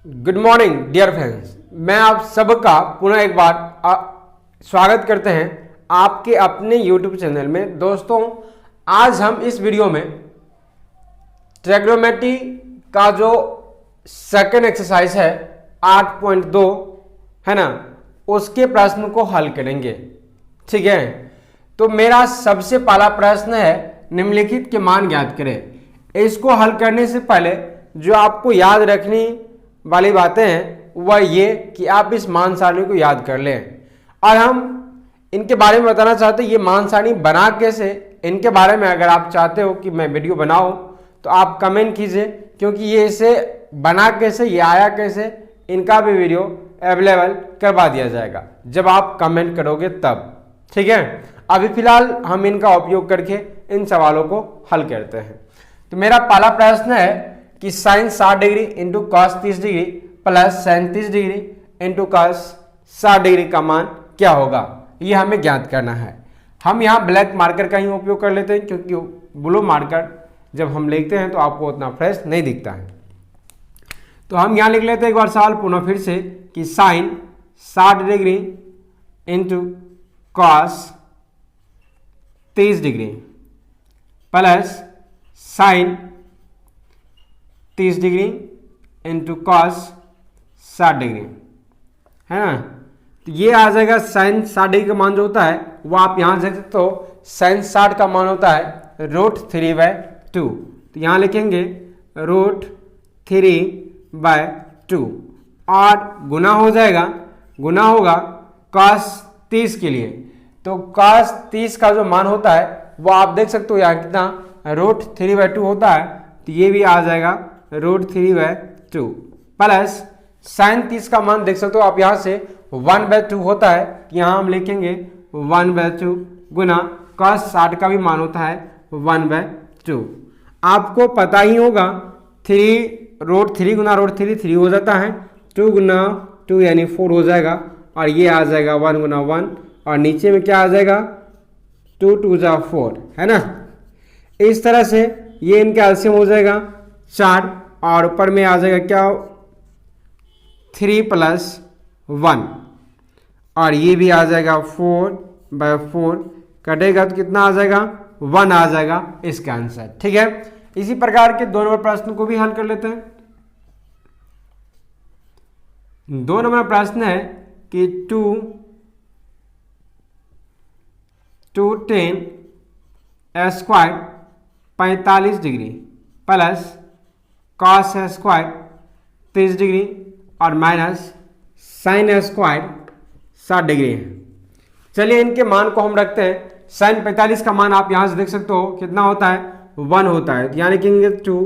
Good morning dear friends, मैं आप सबका पुनः एक बार स्वागत करते हैं आपके अपने यूट्यूब चैनल में। दोस्तों, आज हम इस वीडियो में ट्रिग्नोमेट्री का जो सेकंड एक्सरसाइज है 8.2 है ना, उसके प्रश्न को हल करेंगे। ठीक है, तो मेरा सबसे पहला प्रश्न है निम्नलिखित के मान ज्ञात करें। इसको हल करने से पहले जो आपको याद रखनी वाली बातें हैं वह ये कि आप इस मान सारणी को याद कर लें। और हम इनके बारे में बताना चाहते हैं ये मान सारणी बना कैसे। इनके बारे में अगर आप चाहते हो कि मैं वीडियो बनाऊं तो आप कमेंट कीजिए, क्योंकि ये इसे बना कैसे, ये आया कैसे, इनका भी वीडियो अवेलेबल करवा दिया जाएगा जब आप कमेंट करोगे तब। ठीक है, अभी फिलहाल हम इनका उपयोग करके इन सवालों को हल करते हैं। तो मेरा पहला प्रश्न है कि sine 60 degree into cos 30 degree plus sine 30 degree into cos 60 degree का मान क्या होगा, ये हमें ज्ञात करना है। हम यहाँ ब्लैक मार्कर का ही उपयोग कर लेते हैं, क्योंकि ब्लू मार्कर जब हम लिखते हैं तो आपको उतना फ्रेश नहीं दिखता है। तो हम यहाँ लिख लेते हैं एक बार सवाल पुनः फिर से कि sine 60 degree into cos 30 degree plus sine 30 degree into cos 60 degree है ना। तो ये आ जाएगा साइन 60 डिग्री का मान जो होता है वो आप यहाँ देख सकते हो। साइन 60 का मान होता है √3/2। तो यहाँ लिखेंगे √3/2 और गुना हो जाएगा, गुना होगा कॉस 30 के लिए। तो कॉस 30 का जो मान होता है वो आप देख सकते हो यहाँ कितना √3/2 होता है। तो ये भी आ जाएगा √3/2 प्लस साइन 30 का मान देख सकते हो आप यहाँ से 1/2 होता है। यहाँ हम लिखेंगे 1/2 गुना cos 60 का भी मान होता है 1/2। आपको पता ही होगा 3 गुना √3 3 हो जाता है, 2 गुना 2 यानी 4 हो जाएगा, और ये आ जाएगा 1 गुना 1, और नीचे में क्या आ जाएगा 2 2 जा 4 है ना। इस तरह से ये इनका एलसीएम हो जाएगा 4, और ऊपर में आ जाएगा क्या 3 + 1, और ये भी आ जाएगा 4/4 कटेगा तो कितना आ जाएगा 1 आ जाएगा इसका आंसर। ठीक है, इसी प्रकार के 2 नंबर प्रश्न को भी हल कर लेते हैं। 2 नंबर प्रश्न है कि 2tan² 45 degree plus cos² 30 degree और माइनस sin² 60 डिग्री है। चलिए इनके मान को हम रखते हैं। sin 45 का मान आप यहाँ से देख सकते हो कितना होता है 1 होता है, यानी कि 2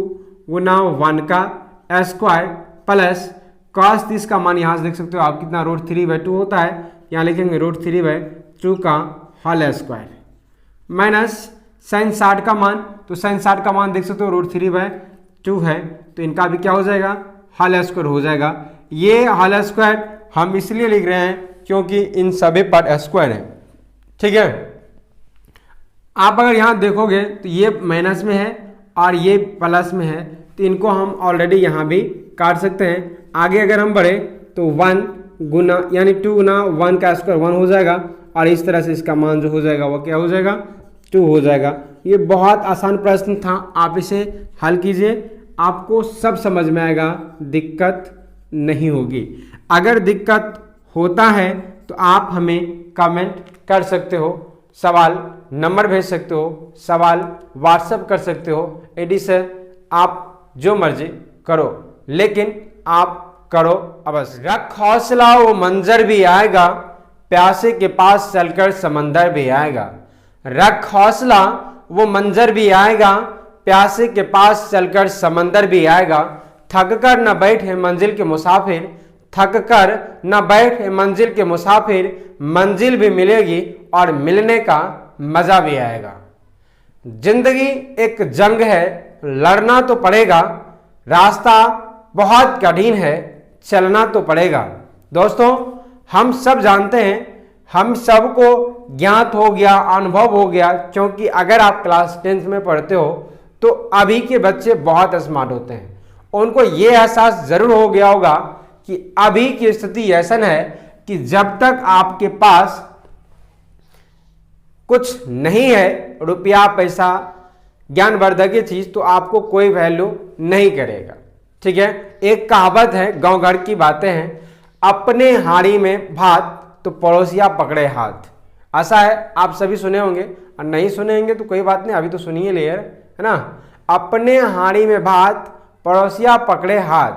गुना 1 का स्क्वायर प्लस cos 30 का मान यहाँ से देख सकते हो आप कितना √3/2 होता है, यहाँ लिखेंगे √3/2 का होल स्क्वायर माइनस sin 60 का मान। तो sin 60 का मान देख सकते हो √3/2 है, तो इनका भी क्या हो जाएगा होल स्क्वायर हो जाएगा। ये होल स्क्वायर हम इसलिए लिख रहे हैं क्योंकि इन सभी पर स्क्वायर है। ठीक है, आप अगर यहाँ देखोगे तो ये माइनस में है और ये प्लस में है, तो इनको हम ऑलरेडी यहाँ भी काट सकते हैं। आगे अगर हम बढ़े तो 1 गुना यानी 2 गुना 1 का स्क्वायर 1 हो जाएगा, और इस तरह से इसका मान जो हो जाएगा वो क्या हो जाएगा 2 हो जाएगा। ये बहुत आसान प्रश्न था, आप इसे हल कीजिए, आपको सब समझ में आएगा, दिक्कत नहीं होगी। अगर दिक्कत होता है तो आप हमें कमेंट कर सकते हो, सवाल नंबर भेज सकते हो, सवाल व्हाट्सएप कर सकते हो, एडी सर आप जो मर्जी करो, लेकिन आप करो अवश्य। रख हौसला वो मंजर भी आएगा, प्यासे के पास चलकर समंदर भी आएगा। रख हौसला वो मंजर भी आएगा, प्यासे के पास चलकर समंदर भी आएगा। थक कर न बैठे मंजिल के मुसाफिर, थक कर न बैठे मंजिल के मुसाफिर, मंजिल भी मिलेगी और मिलने का मजा भी आएगा। जिंदगी एक जंग है, लड़ना तो पड़ेगा, रास्ता बहुत कठिन है, चलना तो पड़ेगा। दोस्तों, हम सब जानते हैं, हम सबको ज्ञात हो गया, अनुभव हो गया, क्योंकि अगर आप क्लास 10th में पढ़ते हो तो अभी के बच्चे बहुत स्मार्ट होते हैं। उनको ये एहसास जरूर हो गया होगा कि अभी की स्थिति ऐसा है कि जब तक आपके पास कुछ नहीं है, रुपया पैसा ज्ञानवर्धक की चीज, तो आपको कोई वैल्यू नहीं करेगा। ठीक है, एक कहावत है, गांव घर की बातें हैं, अपने हाड़ी में भात तो पड़ोसिया पकड़े हाथ। ऐसा है, आप सभी सुने होंगे, और नहीं सुने होंगे तो कोई बात नहीं, अभी तो सुनिए लेयर, है ना। अपने हाड़ी में भात पड़ोसिया पकड़े हाथ।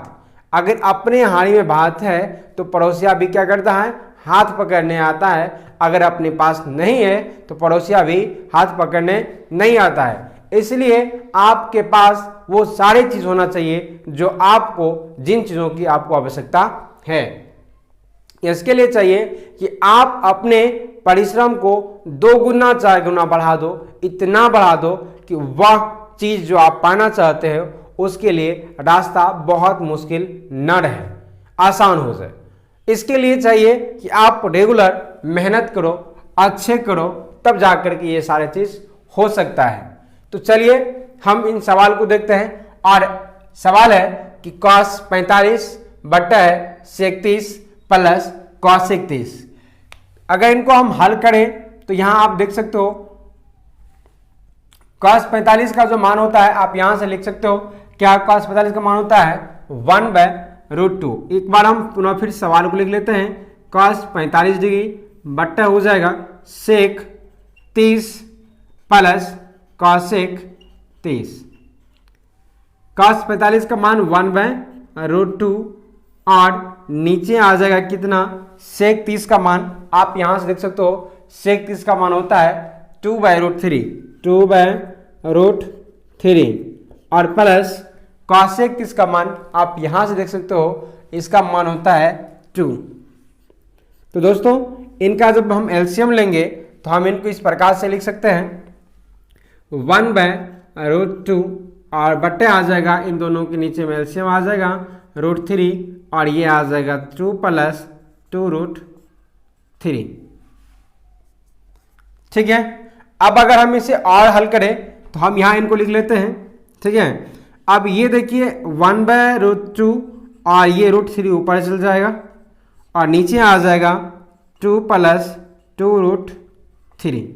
अगर अपने हाड़ी में भात है तो पड़ोसिया भी क्या करता है, हाथ पकड़ने आता है। अगर अपने पास नहीं है तो पड़ोसिया भी हाथ पकड़ने नहीं आता है। इसलिए आपके पास वो सारी चीज होना चाहिए जो आपको, जिन चीजों की आपको आवश्यकता है। इसके लिए चाहिए कि आप अपने परिश्रम को 2 गुना 4 गुना बढ़ा दो, इतना बढ़ा दो कि वह चीज जो आप पाना चाहते हो उसके लिए रास्ता बहुत मुश्किल न रहे, आसान हो जाए। इसके लिए चाहिए कि आप रेगुलर मेहनत करो, अच्छे करो, तब जाकर के ये सारे चीज हो सकता है। तो चलिए हम इन सवाल को देखते हैं। और सवाल है कि cos 45 बटा है sec 30 प्लस cos 31। अगर इनको हम हल करें तो यहां आप देख सकते हो cos 45 का जो मान होता है, आप यहां से लिख सकते हो क्या, cos 45 का मान होता है 1/√2। एक बार हम पुनः फिर सवाल को लिख लेते हैं, cos 45 डिग्री बट्टा हो जाएगा sec 30 प्लस cosec 30। cos 45 का मान 1/√2 और नीचे आ जाएगा कितना, sec 30 का मान आप यहां से देख सकते हो, sec 30 का मान होता है 2/√3 और प्लस cosec 30 का मान आप यहां से देख सकते हो, इसका मान होता है 2। तो दोस्तों इनका जब हम एलसीएम लेंगे तो हम इनको इस प्रकार से लिख सकते हैं 1/√2 और बट्टे आ जाएगा, इन दोनों के नीचे में एलसीएम आ जाएगा √3 और ये आ जाएगा 2 प्लस 2√3। ठीक है, अब अगर हम इसे और हल करें तो हम यहां इनको लिख लेते हैं। ठीक है, अब ये देखिए 1/√2 और ये √3 ऊपर चल जाएगा और नीचे आ जाएगा 2 प्लस 2√3।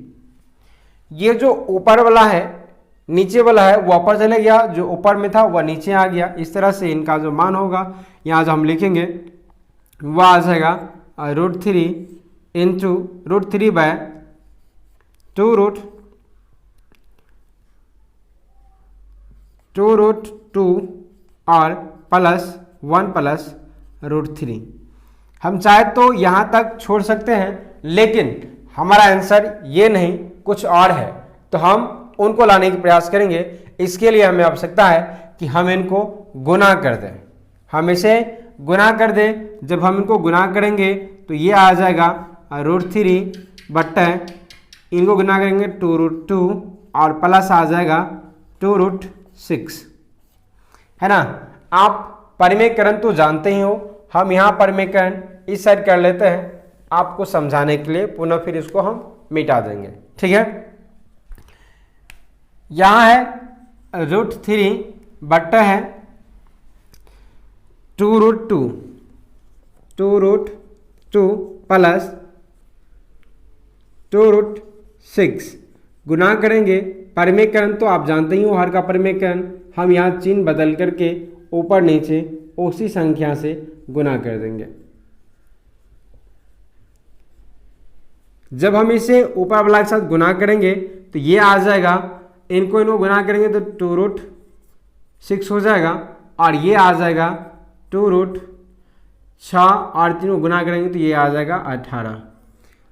ये जो ऊपर वाला है नीचे वाला है वो ऊपर चले गया, जो ऊपर में था वह नीचे आ गया। इस तरह से इनका जो मान होगा यहाँ जो हम लिखेंगे वह आ जाएगा √3 इंटू √3/2√2 और प्लस 1 प्लस √3। हम चाहे तो यहाँ तक छोड़ सकते हैं, लेकिन हमारा आंसर ये नहीं कुछ और है, तो हम उनको लाने की प्रयास करेंगे। इसके लिए हमें आवश्यकता है कि हम इनको गुना कर दें, हम इसे गुना कर दें। जब हम इनको गुना करेंगे तो ये आ जाएगा √3 बट्टा इनको गुना करेंगे 2√2 और प्लस आ जाएगा 2√6, है ना। आप परिमेयकरण तो जानते ही हो, हम यहाँ परिमेयकरण इस साइड कर लेते हैं आपको समझाने के लिए, पुनः फिर इसको हम मिटा देंगे। ठीक है, यहां है √3 बट्टा है 2√2 प्लस 2√6 गुना करेंगे। परिमेयकरण तो आप जानते ही हो, हर का परिमेयकरण हम यहाँ चिन्ह बदल करके ऊपर नीचे उसी संख्या से गुना कर देंगे। जब हम इसे ऊपर वाला के साथ गुना करेंगे तो ये आ जाएगा, इनको गुना करेंगे तो 2√6 हो जाएगा और ये आ जाएगा 2√6 और तीनों गुना करेंगे तो ये आ जाएगा 18।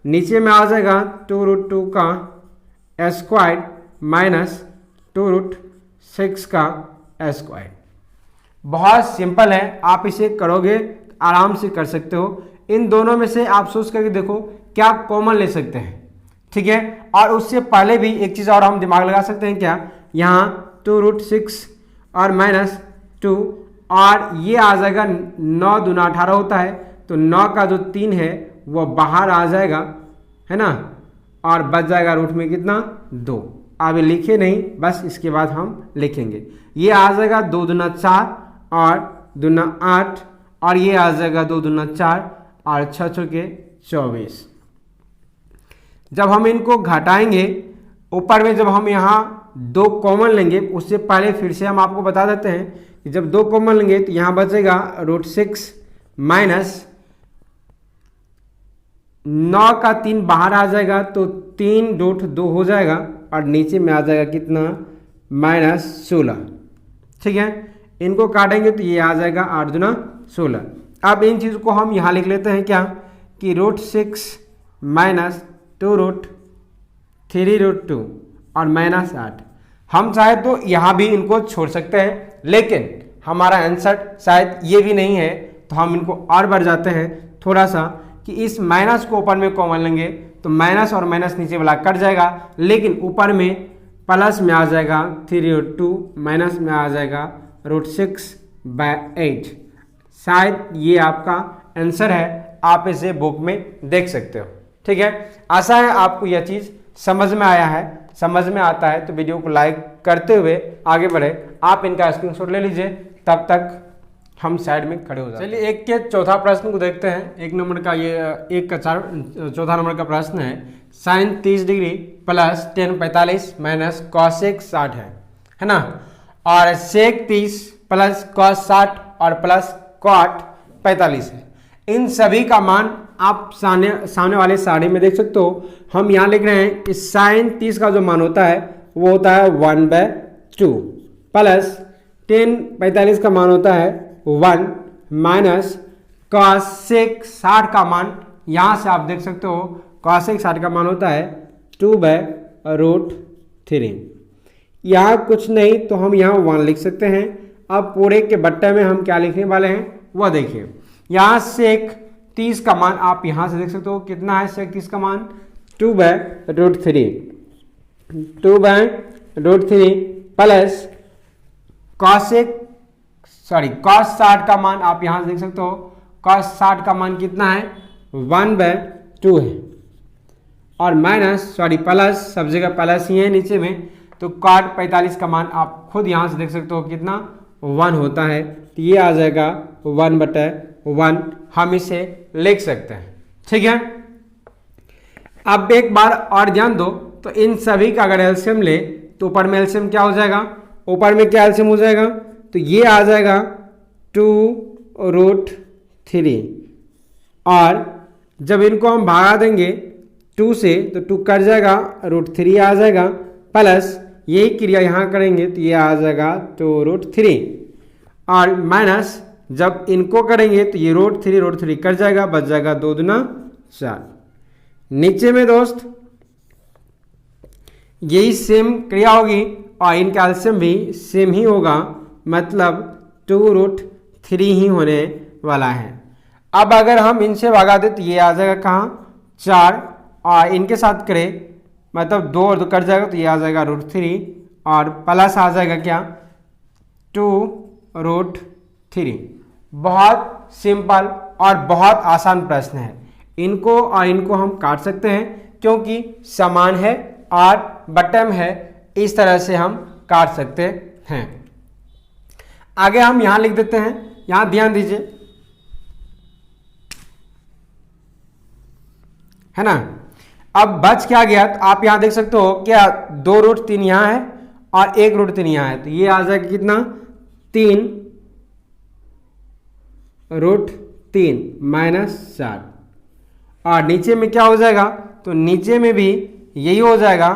नीचे में आ जाएगा 2√2 का स्क्वायर माइनस 2√6 का स्क्वायर। बहुत सिंपल है, आप इसे करोगे आराम से कर सकते हो। इन दोनों में से आप सोच करके देखो क्या कॉमन ले सकते हैं। ठीक है, और उससे पहले भी एक चीज़ और हम दिमाग लगा सकते हैं क्या, यहाँ 2√6 और माइनस 2 और ये आ जाएगा 9 दूना 18 होता है, तो 9 का जो 3 है वह बाहर आ जाएगा, है ना, और बच जाएगा रूट में कितना 2। अब लिखे नहीं, बस इसके बाद हम लिखेंगे। ये आ जाएगा 2 दूना 4 और दूना 8 और ये आ जाएगा 2 दूना 4 और 6 चौके 24। जब हम इनको घटाएंगे ऊपर में, जब हम यहाँ 2 कॉमन लेंगे, उससे पहले फिर से हम आपको बता देते हैं कि जब 2 कॉमन लेंगे तो यहाँ बचेगा √6 माइनस 9 का 3 बाहर आ जाएगा तो 3√2 हो जाएगा और नीचे में आ जाएगा कितना -16। ठीक है, इनको काटेंगे तो ये आ जाएगा 8 दूना 16। अब इन चीज़ को हम यहाँ लिख लेते हैं क्या कि √6 माइनस 2√3√2 और -8। हम चाहे तो यहाँ भी इनको छोड़ सकते हैं, लेकिन हमारा आंसर शायद ये भी नहीं है, तो हम इनको और बढ़ जाते हैं थोड़ा सा कि इस माइनस को ऊपर में कॉमन लेंगे तो माइनस और माइनस नीचे वाला कट जाएगा, लेकिन ऊपर में प्लस में आ जाएगा 3√2, माइनस में आ जाएगा √6/8। शायद ये आपका आंसर है, आप इसे बुक में देख सकते हो। ठीक है, आशा है आपको यह चीज़ समझ में आया है। समझ में आता है तो वीडियो को लाइक करते हुए आगे बढ़े। आप इनका स्क्रीनशॉट ले लीजिए, तब तक हम साइड में खड़े हो जाते हैं। चलिए एक के चौथा प्रश्न को देखते हैं। 1 नंबर का ये 1 का 4 चौथा नंबर का प्रश्न है। sin 30 degree plus tan 45 minus cos 60 है ना, और sec 30 प्लस cos 60 और प्लस cot 45 है। इन सभी का मान आप सामने वाले सारणी में देख सकते हो। हम यहाँ लिख रहे हैं कि sin 30 का जो मान होता है वो होता है 1/2 प्लस tan 45 का मान होता है 1 माइनस cos 60 का मान, यहाँ से आप देख सकते हो cos 60 का मान होता है 2/√3। यहाँ कुछ नहीं तो हम यहाँ 1 लिख सकते हैं। अब पूरे के बट्टे में हम क्या लिखने वाले हैं वह देखिए। यहाँ sec 30 का मान आप यहाँ से देख सकते हो कितना है sec 30 का मान 2/√3 प्लस cos 60 का मान आप यहाँ से देख सकते हो। cos 60 का मान कितना है 1/2 है, और प्लस, सब जगह प्लस ही है नीचे में, तो cot 45 का मान आप खुद यहाँ से देख सकते हो कितना 1 होता है, तो ये आ जाएगा 1/1। हम इसे लिख सकते हैं। ठीक है, अब एक बार और ध्यान दो, तो इन सभी का अगर एलसीएम ले तो ऊपर में एलसीएम क्या हो जाएगा, ऊपर में क्या एलसीएम हो जाएगा, तो ये आ जाएगा 2√3, और जब इनको हम भगा देंगे 2 से तो 2 कट जाएगा, √3 आ जाएगा, प्लस यही क्रिया यहाँ करेंगे तो ये आ जाएगा 2√3, और माइनस जब इनको करेंगे तो ये √3 कट जाएगा, बच जाएगा 2 दूना 4। नीचे में दोस्त यही सेम क्रिया होगी और इनका एलसीएम भी सेम ही होगा, मतलब 2√3 ही होने वाला है। अब अगर हम इनसे भगा दें तो ये आ जाएगा कहाँ 4, और इनके साथ करें मतलब 2 और 2 कट जाएगा तो ये आ जाएगा √3, और प्लस आ जाएगा क्या 2√3। बहुत सिंपल और बहुत आसान प्रश्न है। इनको और इनको हम काट सकते हैं क्योंकि समान है और बटम है, इस तरह से हम काट सकते हैं। आगे हम यहां लिख देते हैं, यहां ध्यान दीजिए, है ना। अब बच क्या गया तो आप यहां देख सकते हो क्या 2√3 यहां है और 1√3 यहां है, तो ये आ जाएगा कितना 3√3 -4, और नीचे में क्या हो जाएगा, तो नीचे में भी यही हो जाएगा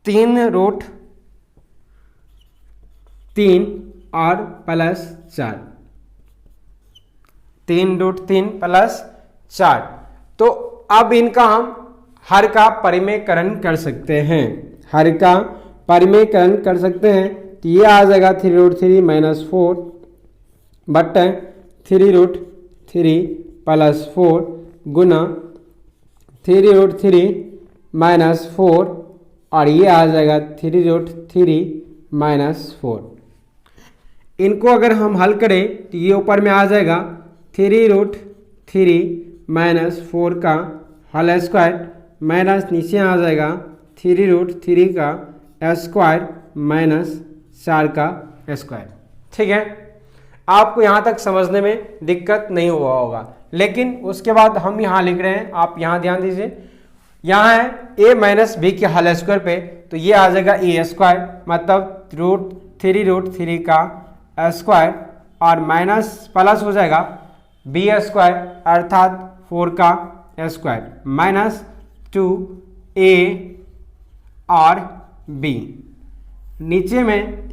3√3 और +4, 3√3 +4। तो अब इनका हम हर का परिमेयकरण कर सकते हैं, हर का परिमेयकरण कर सकते हैं, तो ये आ जाएगा 3√3 -4 बट 3√3 +4 गुना 3√3 -4, और ये आ जाएगा 3√3 -4। इनको अगर हम हल करें तो ये ऊपर में आ जाएगा 3√3 -4 का होल स्क्वायर, माइनस नीचे आ जाएगा 3√3 का स्क्वायर -4 का स्क्वायर। ठीक है, आपको यहाँ तक समझने में दिक्कत नहीं हुआ होगा। लेकिन उसके बाद हम यहाँ लिख रहे हैं, आप यहाँ ध्यान दीजिए, यहाँ है a माइनस बी के होल स्क्वायर पे, तो ये आ जाएगा ए स्क्वायर, मतलब √3 का स्क्वायर, और माइनस प्लस हो जाएगा बी स्क्वायर अर्थात 4 का स्क्वायर माइनस 2a और b। नीचे में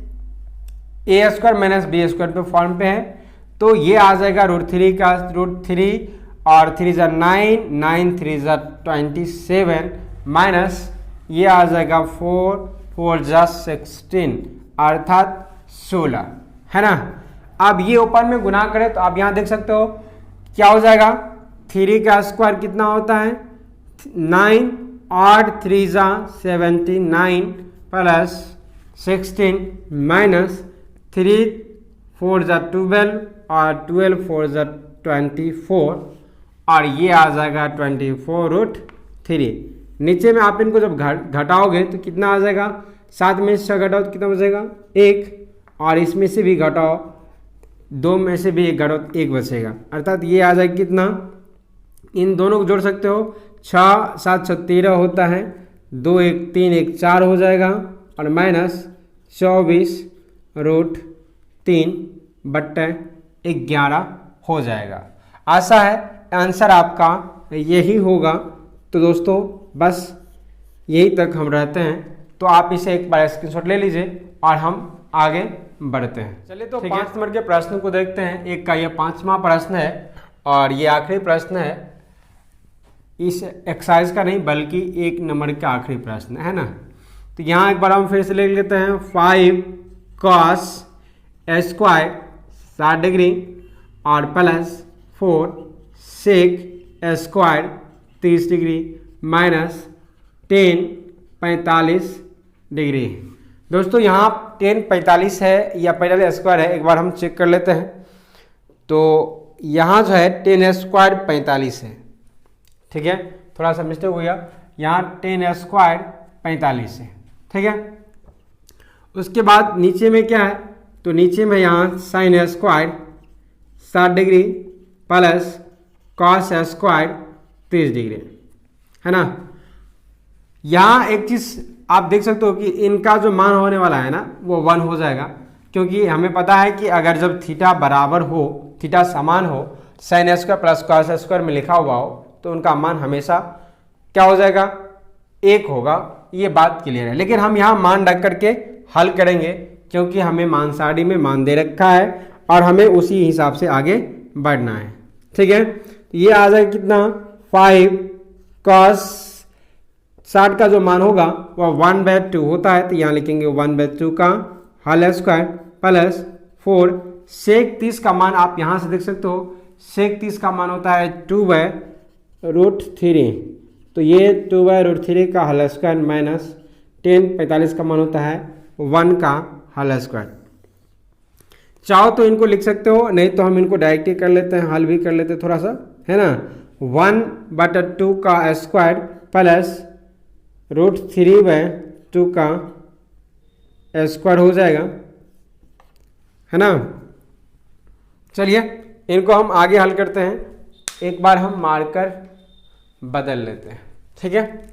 ए स्क्वायर माइनस बी स्क्वायर पे फॉर्म पे है, तो ये आ जाएगा √3 का √3 और 3 ज़ा 9, 9 3 ज़ा 27 माइनस ये आ जाएगा 4 4 ज़ा 16 अर्थात 16, है ना। अब ये ऊपर में गुना करें तो आप यहाँ देख सकते हो क्या हो जाएगा, 3 का स्क्वायर कितना होता है 9 और 3 ज़ा 79 प्लस 16 माइनस 3 4 ज़ा 12 और 12 4 ज़ा 24 और ये आ जाएगा 24√3। नीचे में आप इनको जब घटाओगे तो कितना आ जाएगा, 7 में से 6 घटाओ तो कितना बचेगा 1, और इसमें से भी घटाओ 2 में से भी 1 घटाओ तो 1 बचेगा, अर्थात ये आ जाएगा कितना, इन दोनों को जोड़ सकते हो 6 7 6 13 होता है, 2 1 3 1 4 हो जाएगा और माइनस 24√3/11 हो जाएगा। आशा है आंसर आपका यही होगा। तो दोस्तों बस यही तक हम रहते हैं, तो आप इसे एक बार स्क्रीनशॉट ले लीजिए और हम आगे बढ़ते हैं। चलिए तो 5 नंबर के प्रश्न को देखते हैं। एक का ये 5वां प्रश्न है और ये आखिरी प्रश्न है, इस एक्सरसाइज का नहीं बल्कि 1 नंबर का आखिरी प्रश्न है ना। तो यहाँ एक बार हम फिर से ले लेते हैं, 5 cos स्क्वायर 60 डिग्री और plus 4 sec square 30 degree minus 10 45 degree. दोस्तों यहाँ 10 45 है या 45 स्क्वायर है, एक बार हम चेक कर लेते हैं। तो यहाँ जो है 10 स्क्वायर 45 है, ठीक है, थोड़ा सा मिस्टेक हो गया, यहाँ 10 स्क्वायर 45 है, ठीक है। उसके बाद नीचे में क्या है, तो नीचे में यहाँ sin square 60 degree plus cos square 30 degree, है ना। यहाँ एक चीज़ आप देख सकते हो कि इनका जो मान होने वाला है ना वो 1 हो जाएगा, क्योंकि हमें पता है कि अगर जब थीटा बराबर हो, थीटा समान हो, sin square plus cos square में लिखा हुआ हो तो उनका मान हमेशा क्या हो जाएगा 1 होगा, ये बात क्लियर है। लेकिन हम यहाँ मान रख करके हल करेंगे क्योंकि हमें मान सारणी में मान दे रखा है और हमें उसी हिसाब से आगे बढ़ना है, ठीक है। तो ये आ जाएगा कितना, 5 cos 60 का जो मान होगा वह 1/2 होता है, तो यहाँ लिखेंगे 1/2 का होल स्क्वायर प्लस 4 sec 30 का मान आप यहाँ से देख सकते हो, sec 30 का मान होता है 2/√3, तो ये 2/√3 का होल स्क्वायर माइनस 10 45 का मान होता है 1 का होल स्क्वायर। चाहो तो इनको लिख सकते हो, नहीं तो हम इनको डायरेक्ट ही कर लेते हैं, हल भी कर लेते हैं थोड़ा सा, है ना। 1/2 का स्क्वायर प्लस √3/2 का स्क्वायर हो जाएगा, है ना। चलिए इनको हम आगे हल करते हैं, एक बार हम मार्कर बदल लेते हैं, ठीक है।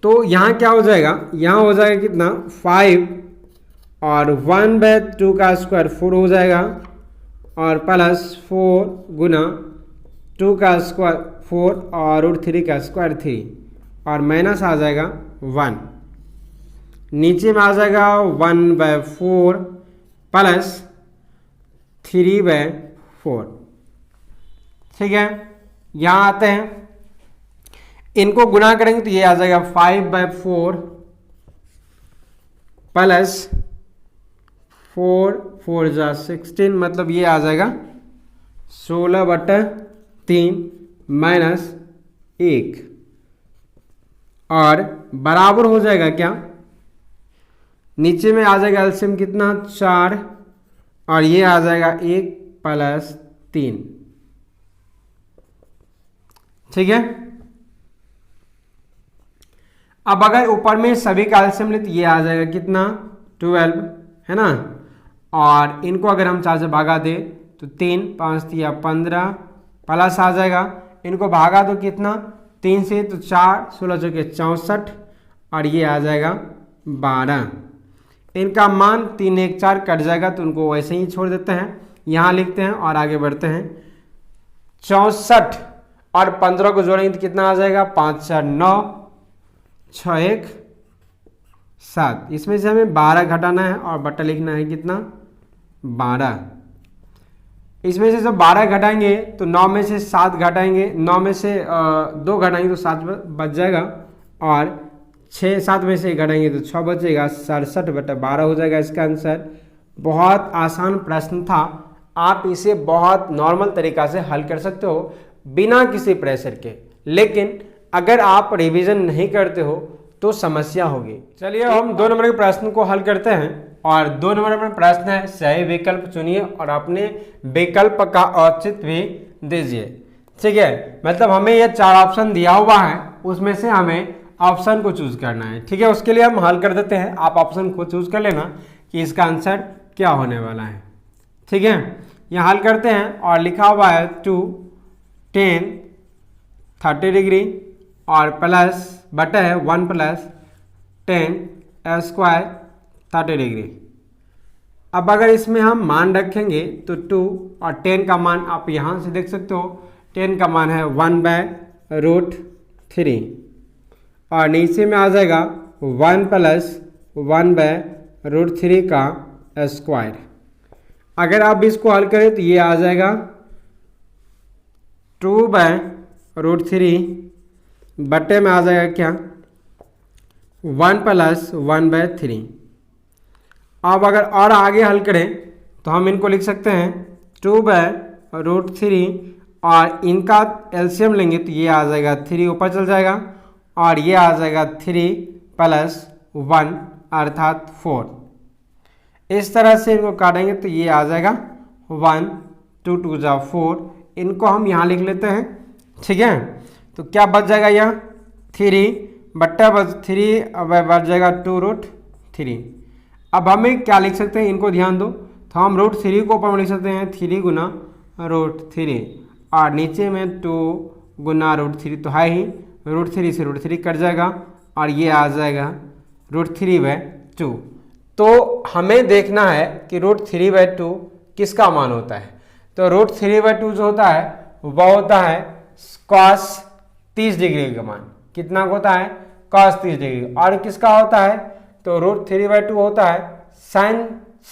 तो यहाँ क्या हो जाएगा, यहाँ हो जाएगा कितना 5 और 1/2 का स्क्वायर 4 हो जाएगा और प्लस 4 गुना 2 का स्क्वायर 4 और √3 का स्क्वायर 3 और माइनस आ जाएगा 1, नीचे में आ जाएगा 1/4 प्लस 3/4, ठीक है। यहाँ आते हैं, इनको गुना करेंगे तो ये आ जाएगा 5/4 प्लस 4 4 ज़ा 16, मतलब ये आ जाएगा 16/3 माइनस 1 और बराबर हो जाएगा क्या, नीचे में आ जाएगा एलसीएम कितना 4 और ये आ जाएगा 1 प्लस 3, ठीक है। अब अगर ऊपर में सभी का एलसीएम ले तो ये आ जाएगा कितना 12, है ना, और इनको अगर हम 4 से भागा दें तो 3 5 या 15 प्लस आ जाएगा, इनको भागा तो कितना 3 से, तो 4 16 चौके 64 और ये आ जाएगा 12। इनका मान 3 1 4 कट जाएगा तो उनको वैसे ही छोड़ देते हैं, यहाँ लिखते हैं और आगे बढ़ते हैं। 64 और 15 को जोड़ेंगे तो कितना आ जाएगा 5 4 9 6 1 7। इसमें से हमें 12 घटाना है और बटा लिखना है कितना 12। इसमें से जब 12 घटाएंगे तो 9 में से 7 घटाएंगे, 9 में से 2 घटाएंगे तो 7 बच जाएगा और 6 7 में से घटाएंगे तो 6 बचेगा, 67 बटा 12 हो जाएगा इसका आंसर। बहुत आसान प्रश्न था, आप इसे बहुत नॉर्मल तरीका से हल कर सकते हो बिना किसी प्रेशर के, लेकिन अगर आप रिवीजन नहीं करते हो तो समस्या होगी। चलिए हम 2 नंबर के प्रश्न को हल करते हैं और 2 नंबर में प्रश्न है सही विकल्प चुनिए और अपने विकल्प का औचित्य भी दीजिए। ठीक है, मतलब हमें ये 4 ऑप्शन दिया हुआ है, उसमें से हमें ऑप्शन को चूज करना है। ठीक है, उसके लिए हम हल कर देते हैं, आप ऑप्शन को चूज कर लेना कि इसका आंसर क्या होने वाला है। ठीक है, यहाँ हल करते हैं और लिखा हुआ है 2 10 30 डिग्री और प्लस बटा है 1 प्लस 10 स्क्वायर 30 डिग्री। अब अगर इसमें हम मान रखेंगे तो 2 और 10 का मान आप यहाँ से देख सकते हो, 10 का मान है 1/√3 और नीचे में आ जाएगा 1 प्लस 1/√3 का स्क्वायर। अगर आप इसको हल करें तो ये आ जाएगा 2/√3 बटे में आ जाएगा क्या 1 प्लस 1/3। अब अगर और आगे हल करें तो हम इनको लिख सकते हैं 2/√3 और इनका एलसीएम लेंगे तो ये आ जाएगा 3 ऊपर चल जाएगा और ये आ जाएगा 3 प्लस 1 अर्थात 4। इस तरह से इनको काटेंगे तो ये आ जाएगा 1 2 2 जा 4। इनको हम यहाँ लिख लेते हैं। ठीक है, तो क्या बच जाएगा यहाँ 3 बट्टा 3 बच जाएगा 2√3। अब हमें क्या लिख सकते हैं, इनको ध्यान दो, तो हम √3 को ऊपर में लिख सकते हैं 3 गुना √3 और नीचे में 2 गुना √3 तो है ही, √3 से √3 कट जाएगा और ये आ जाएगा √3/2। तो हमें देखना है कि √3/2 किसका मान होता है। तो √3/2 जो होता है वह होता है cos 30 डिग्री का मान। कितना होता है cos 30 डिग्री। और किसका होता है तो √3/2 होता है sin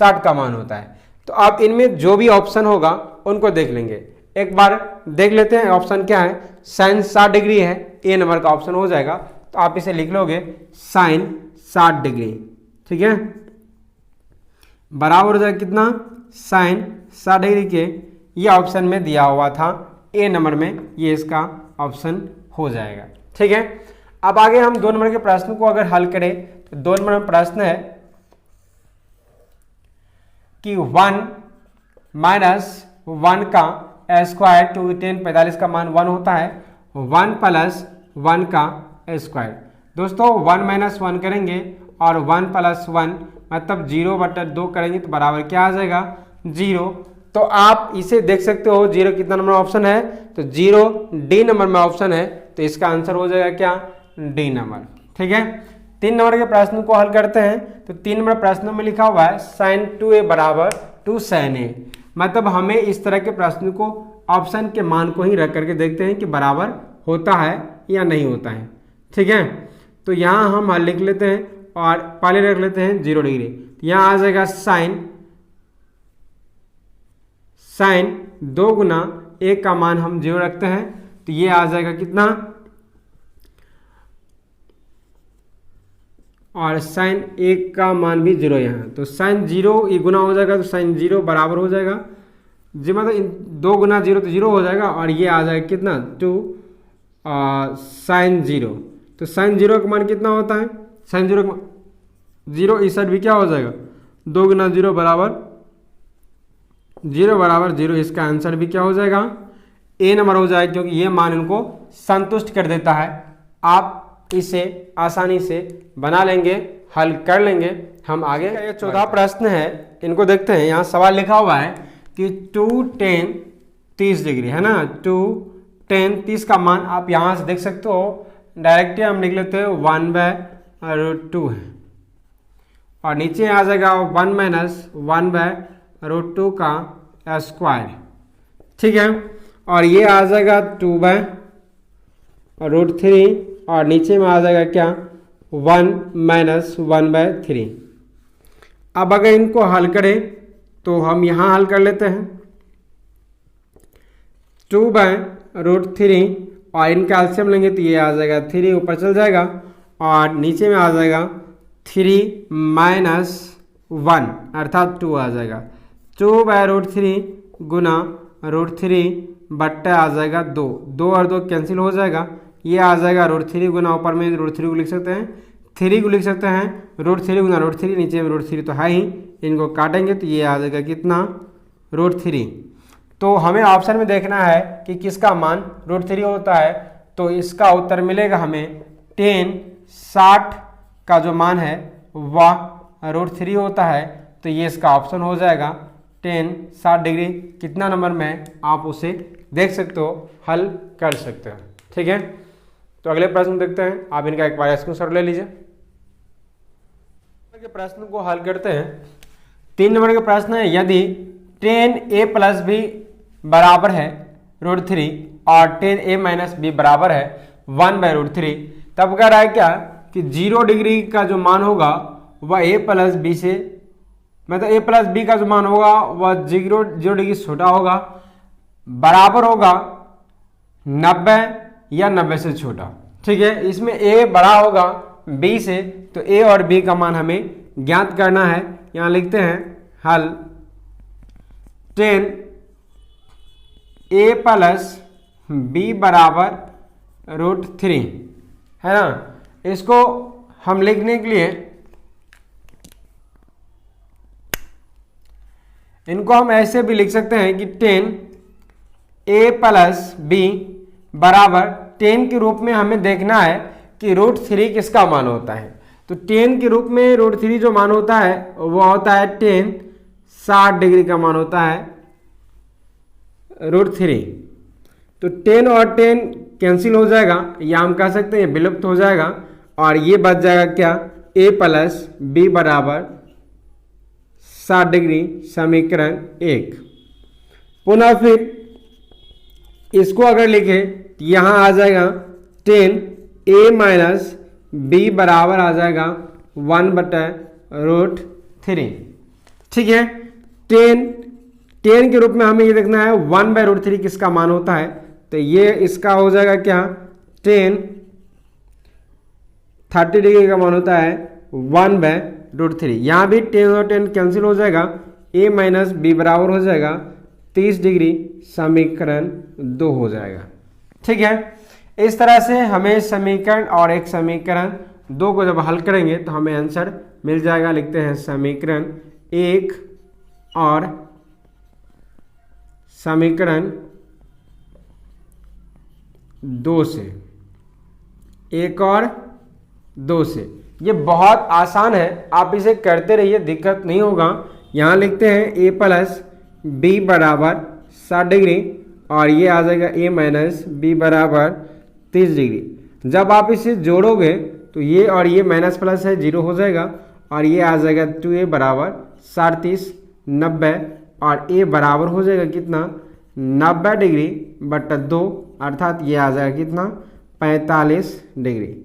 60 का मान होता है। तो आप इनमें जो भी ऑप्शन होगा उनको देख लेंगे। एक बार देख लेते हैं ऑप्शन क्या है। sin 60 डिग्री है, ए नंबर का ऑप्शन हो जाएगा, तो आप इसे लिख लोगे sin 60 डिग्री। ठीक है, बराबर हो जाएगा कितना sin 60 डिग्री के, ये ऑप्शन में दिया हुआ था ए नंबर में, ये इसका ऑप्शन हो जाएगा। ठीक है, अब आगे हम 2 नंबर के प्रश्न को अगर हल करें तो 2 नंबर में प्रश्न है कि 1 - 1 का स्क्वायर 2 10 45 का मान 1 होता है, 1 प्लस 1 का स्क्वायर। दोस्तों 1 - 1 करेंगे और 1 प्लस 1 मतलब 0/2 करेंगे तो बराबर क्या आ जाएगा 0। तो आप इसे देख सकते हो 0 कितना नंबर ऑप्शन है, तो 0 डी नंबर में ऑप्शन है, तो इसका आंसर हो जाएगा क्या डी नंबर। ठीक है, 3 नंबर के प्रश्न को हल करते हैं। तो 3 नंबर प्रश्नों में लिखा हुआ है sin 2a बराबर 2 sin a। मतलब हमें इस तरह के प्रश्न को ऑप्शन के मान को ही रख करके देखते हैं कि बराबर होता है या नहीं होता है। ठीक है, तो यहाँ हम हल लिख लेते हैं और पहले रख लेते हैं 0 डिग्री। यहाँ आ जाएगा sin 2 गुना 1 का मान हम 0 रखते हैं, तो ये आ जाएगा कितना, और sin 1 का मान भी 0 यहाँ, तो sin 0 ये गुना हो जाएगा तो sin 0 बराबर हो जाएगा जी, मतलब 2 गुना 0 तो 0 हो जाएगा और ये आ जाएगा कितना 2 sin 0। तो sin 0 का मान कितना होता है, sin 0 का 0 इस साइड भी क्या हो जाएगा 2 गुना 0 बराबर 0, इसका आंसर भी क्या हो जाएगा ए नंबर हो जाएगा, क्योंकि ये मान इनको संतुष्ट कर देता है। आप इसे आसानी से बना लेंगे, हल कर लेंगे हम आगे ये 14 प्रश्न है, इनको देखते हैं। यहाँ सवाल लिखा हुआ है कि 2 tan 30 डिग्री है ना, 2 tan 30 का मान आप यहाँ से देख सकते हो। डायरेक्टली हम लिख लेते हैं 1/√2 है, और नीचे आ जाएगा 1 - 1/√2 का स्क्वायर, ठीक है। और ये आ जाएगा 2/√3, और नीचे में आ जाएगा क्या 1 - 1/3। अब अगर इनको हल करें तो हम यहाँ हल कर लेते हैं 2/√3, और इनका एलसीएम लेंगे तो ये आ जाएगा 3 ऊपर चल जाएगा, और नीचे में आ जाएगा 3 - 1 अर्थात 2 आ जाएगा। 2/√3 गुना √3 बट्टा आ जाएगा 2, 2 और 2 कैंसिल हो जाएगा। ये आ जाएगा √3 गुना, ऊपर में √3 को लिख सकते हैं, 3 को लिख सकते हैं, √3 गुना √3, नीचे में √3 तो है ही, इनको काटेंगे तो ये आ जाएगा कितना √3। तो हमें ऑप्शन में देखना है कि किसका मान √3 होता है, तो इसका उत्तर मिलेगा हमें tan 60 का जो मान है वह √3 होता है। तो ये इसका ऑप्शन हो जाएगा tan 60 डिग्री। कितना नंबर में आप उसे देख सकते हो, हल कर सकते हो, ठीक है। तो अगले प्रश्न देखते हैं, आप इनका एक बार स्क्रीनशॉट ले लीजिए। के प्रश्न को हल करते हैं। 3 नंबर का प्रश्न है, यदि tan a + b बराबर है √3 और tan a - b बराबर है 1/√3, तब कह रहा है क्या कि 0 डिग्री का जो मान होगा वह a + b से, मतलब a + b का जो मान होगा वह 0 डिग्री छोटा होगा, बराबर होगा 90 या 90 से छोटा, ठीक है। इसमें a बड़ा होगा b से, तो a और b का मान हमें ज्ञात करना है। यहाँ लिखते हैं हल tan a + b बराबर √3 है ना। इसको हम लिखने के लिए इनको हम ऐसे भी लिख सकते हैं कि tan a + b बराबर, tan के रूप में हमें देखना है कि √3 किसका मान होता है। तो tan के रूप में √3 जो मान होता है वो होता है tan 60 डिग्री का मान होता है √3। तो tan और tan कैंसिल हो जाएगा, या हम कह सकते हैं विलुप्त हो जाएगा, और ये बच जाएगा क्या a + b बराबर 60 डिग्री, समीकरण 1। पुनः फिर इसको अगर लिखें तो यहाँ आ जाएगा tan a - b बराबर आ जाएगा 1/√3, ठीक है। tan के रूप में हमें ये देखना है 1/√3 किसका मान होता है, तो ये इसका हो जाएगा क्या tan 30 डिग्री का मान होता है 1/√3। यहाँ भी tan और tan कैंसिल हो जाएगा, a - b बराबर हो जाएगा 30 डिग्री, समीकरण 2 हो जाएगा, ठीक है। इस तरह से हमें समीकरण और एक समीकरण 2 को जब हल करेंगे तो हमें आंसर मिल जाएगा। लिखते हैं समीकरण 1 और समीकरण 2 से, 1 और 2 से। ये बहुत आसान है, आप इसे करते रहिए, दिक्कत नहीं होगा। यहाँ लिखते हैं a + b बराबर 60 डिग्री, और ये आ जाएगा a - b बराबर 30 डिग्री। जब आप इसे जोड़ोगे तो ये और ये माइनस प्लस है 0 हो जाएगा, और ये आ जाएगा 2a बराबर 37 90, और a बराबर हो जाएगा कितना 90 डिग्री बटा 2, अर्थात ये आ जाएगा कितना 45 डिग्री।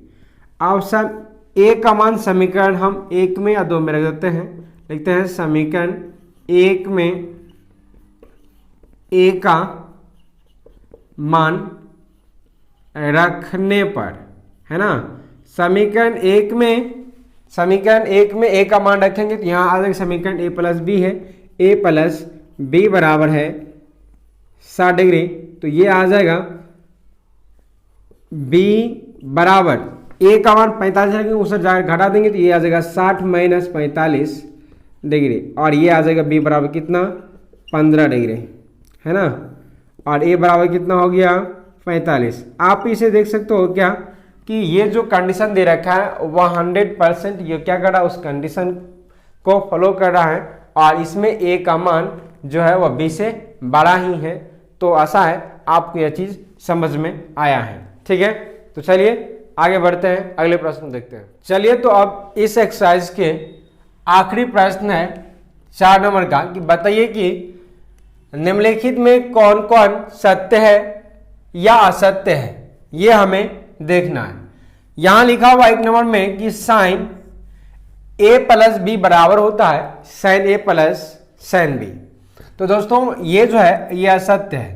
ऑप्शन ए का मान समीकरण हम 1 में या 2 में रख देते हैं। लिखते हैं समीकरण 1 में ए का मान रखने पर, है ना। समीकरण 1 में ए का मान रखेंगे तो यहाँ आ जाएगा समीकरण a + b है, a + b बराबर है 60 डिग्री, तो ये आ जाएगा b बराबर a का मान 45 रखेंगे, उसे घटा देंगे तो ये आ जाएगा 60 - 45 डिग्री, और ये आ जाएगा b बराबर कितना 15 डिग्री, है ना। और a बराबर कितना हो गया 45। आप इसे देख सकते हो क्या कि ये जो कंडीशन दे रखा है वह 100% ये क्या कर रहा है, उस कंडीशन को फॉलो कर रहा है और इसमें ए का मान जो है वह बी से बड़ा ही है। तो आशा है आपको यह चीज समझ में आया है। ठीक है, तो चलिए आगे बढ़ते हैं, अगले प्रश्न देखते हैं। चलिए तो अब इस एक्सरसाइज के आखिरी प्रश्न है 4 नंबर का कि बताइए कि निम्नलिखित में कौन कौन सत्य है या असत्य है, ये हमें देखना है। यहां लिखा हुआ 1 नंबर में कि साइन ए प्लस बी बराबर होता है साइन ए प्लस साइन बी। तो दोस्तों ये जो है ये असत्य है,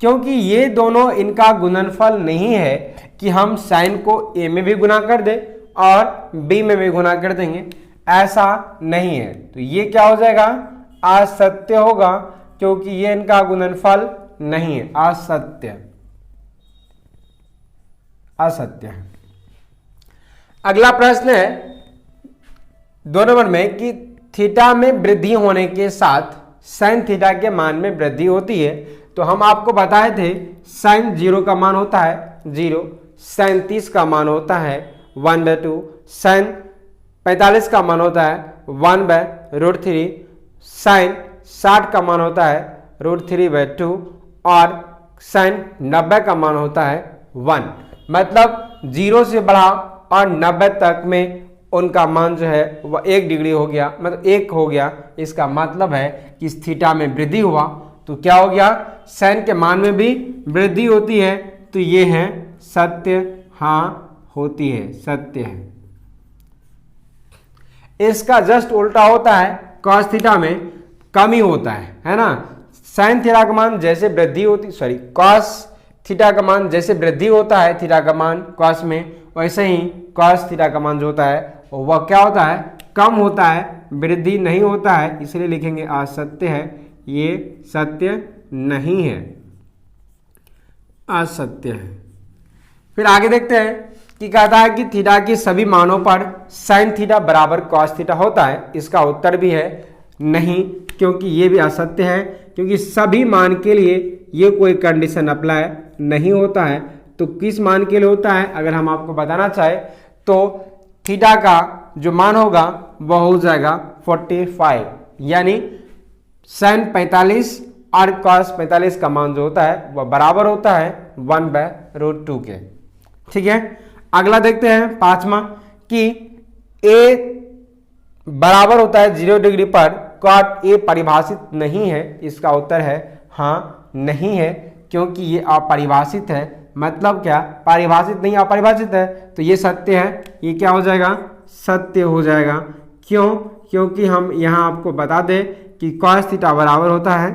क्योंकि ये दोनों इनका गुणनफल नहीं है कि हम साइन को ए में भी गुना कर दे और बी में भी गुना कर देंगे, ऐसा नहीं है। तो ये क्या हो जाएगा, असत्य होगा, क्योंकि ये इनका गुणनफल नहीं है, असत्य असत्य है। अगला प्रश्न है 2 नंबर में कि थीटा में वृद्धि होने के साथ साइन थीटा के मान में वृद्धि होती है। तो हम आपको बताए थे साइन 0 का मान होता है 0, साइन 30 का मान होता है 1/2, साइन 45 का मान होता है 1/√3, साइन 60 का मान होता है √3/2 और साइन 90 का मान होता है 1। मतलब 0 से बढ़ा और 90 तक में उनका मान जो है वह 1 डिग्री हो गया, मतलब 1 हो गया। इसका मतलब है कि इस थीटा में वृद्धि हुआ, तो क्या हो गया, साइन के मान में भी वृद्धि होती है। तो ये है सत्य, हाँ होती है, सत्य है। इसका जस्ट उल्टा होता है, कॉस थीटा में कमी होता है ना। साइन थीटा का मान जैसे वृद्धि होती, कॉस थीटा का मान जैसे वृद्धि होता है थीटा का मान कॉस में, वैसे ही कॉस थीटा का मान जो होता है वह क्या होता है, कम होता है, वृद्धि नहीं होता है। इसलिए लिखेंगे असत्य है, ये सत्य नहीं है, असत्य है। फिर आगे देखते हैं कि कहता है कि थीटा के सभी मानों पर साइन थीटा बराबर कॉस थीटा होता है। इसका उत्तर भी है नहीं, क्योंकि ये भी असत्य है, क्योंकि सभी मान के लिए ये कोई कंडीशन अप्लाई नहीं होता है। तो किस मान के लिए होता है, अगर हम आपको बताना चाहे तो थीटा का जो मान होगा वह हो जाएगा 45, यानी साइन 45 और कॉस 45 का मान जो होता है वह बराबर होता है 1/√2 के। ठीक है, अगला देखते हैं 5वां कि ए बराबर होता है 0 डिग्री पर कॉट ए परिभाषित नहीं है। इसका उत्तर है हाँ नहीं है, क्योंकि ये अपरिभाषित है। मतलब क्या, परिभाषित नहीं अपरिभाषित है, तो ये सत्य है। ये क्या हो जाएगा, सत्य हो जाएगा। क्यों, क्योंकि हम यहां आपको बता दें कि कॉस थीटा बराबर होता है,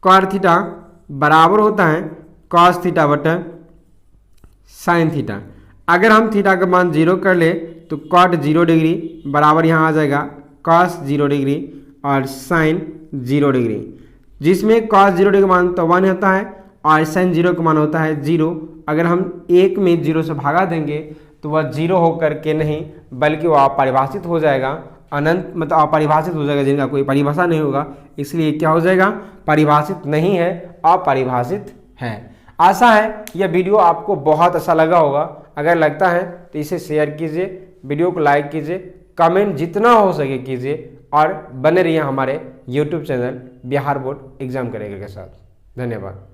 कॉट थीटा बराबर होता है कॉस थीटा बटा साइन थीटा। अगर हम थीटा का मान 0 कर ले तो कॉट 0 डिग्री बराबर यहाँ आ जाएगा कॉस 0 डिग्री और साइन 0 डिग्री, जिसमें कॉस 0 डिग्री का मान तो 1 होता है और साइन 0 का मान होता है 0। अगर हम 1 में 0 से भागा देंगे तो वह 0 होकर के नहीं बल्कि वह अपरिभाषित हो जाएगा, अनंत मतलब अपरिभाषित हो जाएगा, जिनका कोई परिभाषा नहीं होगा। इसलिए क्या हो जाएगा, परिभाषित नहीं है, अपरिभाषित है। आशा है यह वीडियो आपको बहुत अच्छा लगा होगा। अगर लगता है तो इसे शेयर कीजिए, वीडियो को लाइक कीजिए, कमेंट जितना हो सके कीजिए और बने रहिए हमारे YouTube channel Bihar board exam करेगा के साथ। धन्यवाद।